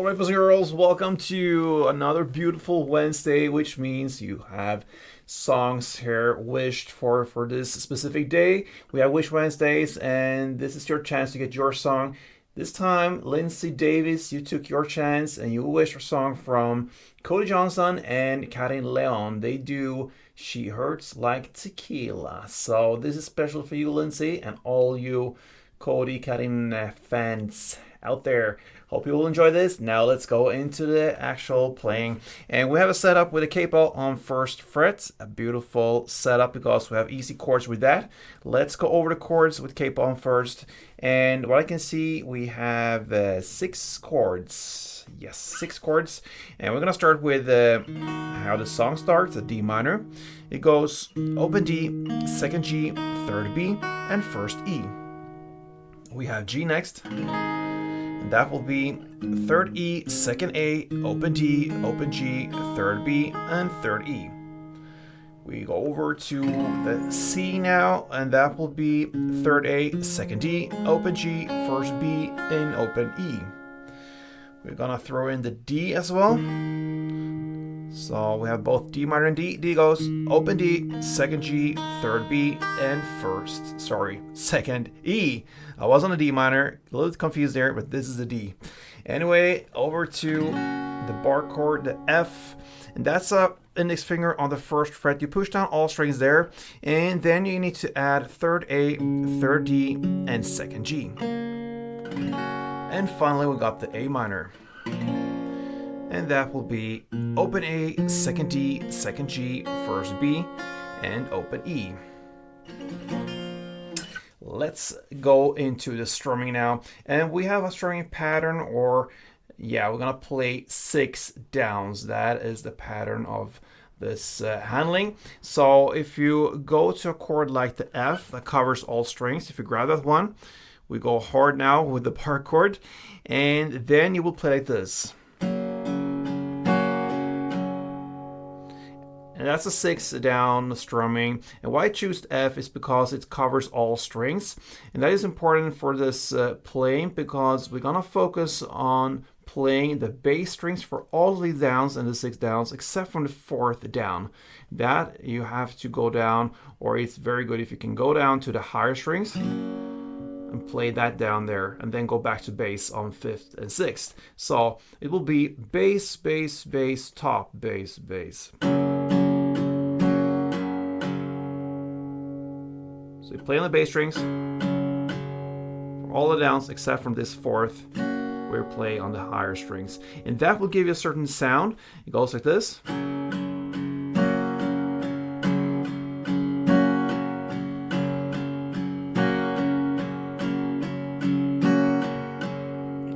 Alright, boys and girls, welcome to another beautiful Wednesday, which means you have songs here wished for this specific day. We have Wish Wednesdays, and this is your chance to get your song. This time, Lindsay Davis, you took your chance and you wished a song from Cody Johnson and Carín León. They do She Hurts Like Tequila. So this is special for you, Lindsay, and all you Cody Carin fans out there. Hope you will enjoy this. Now let's go into the actual playing. And we have a setup with a capo on first fret. A beautiful setup because we have easy chords with that. Let's go over the chords with capo on first. And what I can see, we have 6 chords. Yes, 6 chords. And we're going to start with how the song starts, a D minor. It goes open D, second G, third B, and first E. We have G next. And that will be third E, second A, open D, open G, third B, and third E. We go over to the C now, and that will be third A, second D, open G, first B, and open E. We're gonna throw in the D as well. So we have both D minor and D. D goes open D, second G, third B, and second E. I was on a D minor, a little confused there, but this is the D. Anyway, over to the bar chord, the F, and that's a index finger on the first fret. You push down all strings there, and then you need to add third A, third D, and second G. And finally, we got the A minor. And that will be open A, second D, second G, first B, and open E. Let's go into the strumming now. And we have a strumming pattern, we're gonna play 6 downs. That is the pattern of this handling. So if you go to a chord like the F that covers all strings, if you grab that one, we go hard now with the bar chord, and then you will play like this. And that's a 6 down strumming. And why I choose F is because it covers all strings. And that is important for this playing because we're gonna focus on playing the bass strings for all of these downs and the 6 downs except from the 4th down. That you have to go down, or it's very good if you can go down to the higher strings and play that down there and then go back to bass on 5th and 6th. So it will be bass, bass, bass, top, bass, bass. So you play on the bass strings for all the downs except from this 4th, where you play on the higher strings. And that will give you a certain sound. It goes like this.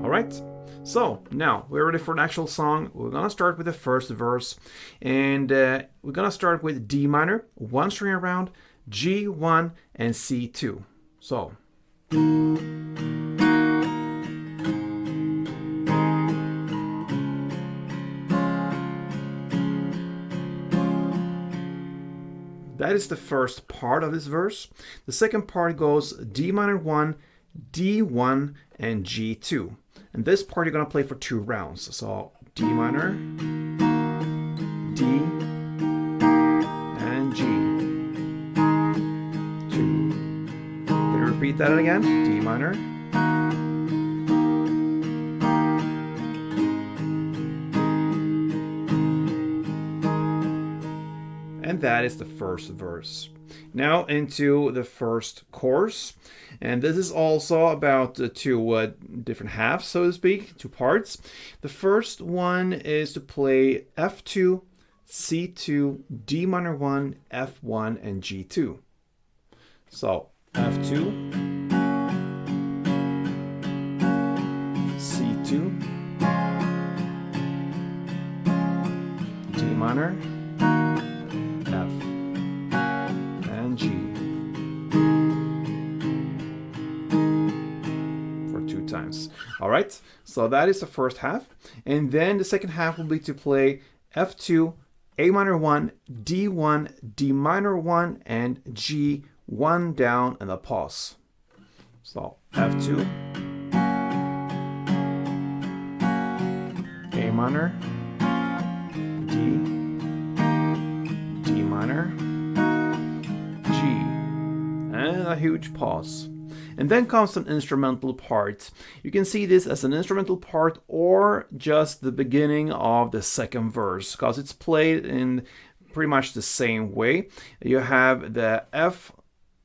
Alright, so now we're ready for an actual song. We're gonna start with the first verse. And we're gonna start with D minor, 1 string around, G1 and C2. So that is the first part of this verse. The second part goes D minor 1, D1, and G2. And this part you're going to play for 2 rounds. So D minor, D, and G. 2. Can you repeat that again? D minor. And that is the first verse. Now into the first chorus. And this is also about 2 different halves, so to speak, 2 parts. The first one is to play F2, C2, D minor 1, F1, and G2. So F2, C2, D minor, F, and G for 2 times. All right, so that is the first half. And then the second half will be to play F2, A minor 1, D1, D minor 1, and G, 1 down, and a pause. So F2, minor, D, D minor, G, and a huge pause. And then comes an instrumental part. You can see this as an instrumental part or just the beginning of the second verse, because it's played in pretty much the same way. You have the F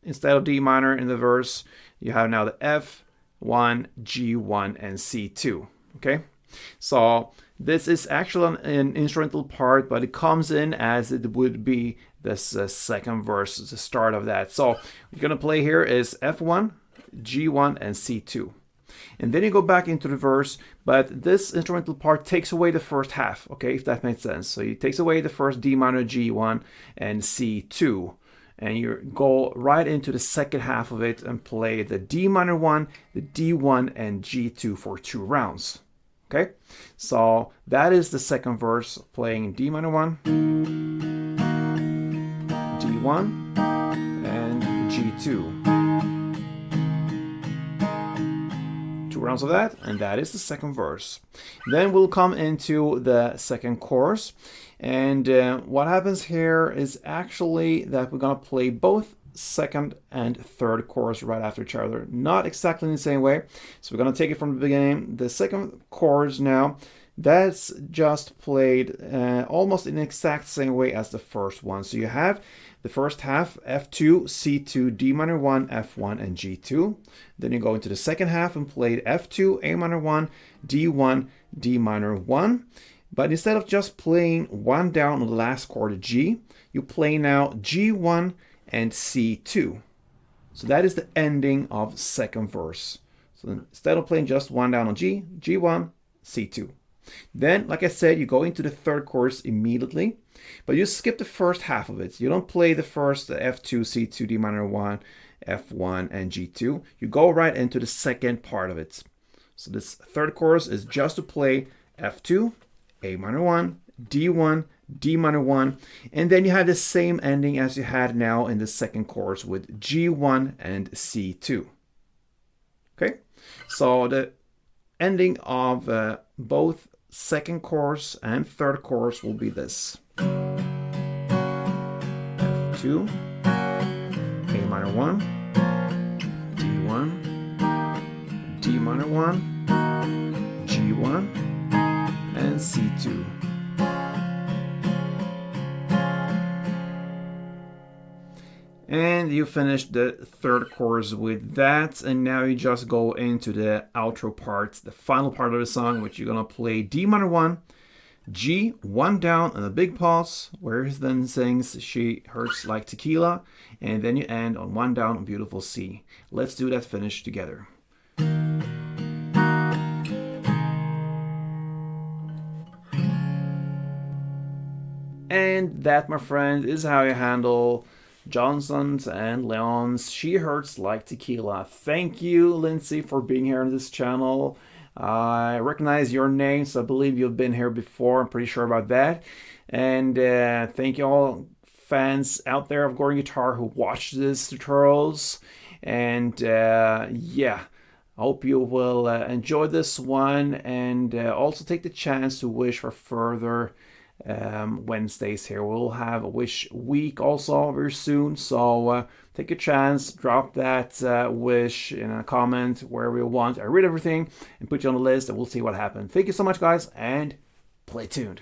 instead of D minor in the verse. You have now the F1, G1, and C2. Okay, so this is actually an instrumental part, but it comes in as it would be this second verse, the start of that. So we're gonna play here is F1, G1, and C2. And then you go back into the verse, but this instrumental part takes away the first half, okay, if that makes sense. So it takes away the first D minor, G1, and C2. And you go right into the second half of it and play the D minor 1, the D1, and G2 for 2 rounds. Okay, so that is the second verse, playing D minor 1, D1, and G2. 2 rounds of that, and that is the second verse. Then we'll come into the second chorus, and what happens here is actually that we're gonna play both second and third chorus right after each other, not exactly in the same way. So we're gonna take it from the beginning. The second chorus now, that's just played almost in the exact same way as the first one. So you have the first half, F2, C2, D minor 1, F1, and G2. Then you go into the second half and play F2, A minor 1, D1, D minor 1. But instead of just playing 1 down on the last chord, G, you play now G1 and C2. So that is the ending of second verse. So instead of playing just 1 down on G, G1, C2. Then, like I said, you go into the third chorus immediately, but you skip the first half of it. You don't play the first F2, C2, D minor 1, F1, and G2. You go right into the second part of it. So this third chorus is just to play F2, A minor 1, D1, D minor 1, and then you have the same ending as you had now in the second chorus with G1 and C2. Okay, so the ending of both second chorus and third chorus will be this: F2, A minor 1, D1, D minor 1, G1, and C2. And you finish the third chorus with that, and now you just go into the outro part, the final part of the song, which you're gonna play D minor 1, G, 1 down, and a big pause, where he then sings She Hurts Like Tequila, and then you end on 1 down, beautiful C. Let's do that finish together. And that, my friend, is how you handle Johnson's and Leon's She Hurts Like Tequila. Thank you, Lindsay, for being here on this channel. I recognize your name, so I believe you've been here before. I'm pretty sure about that. And thank you all fans out there of Goring Guitar who watch these tutorials. And yeah, I hope you will enjoy this one, and also take the chance to wish for further Wednesdays here. We'll have a wish week also very soon, so take a chance, drop that wish in a comment wherever you want. I read everything and put you on the list, and we'll see what happens. Thank you so much, guys, and play tuned.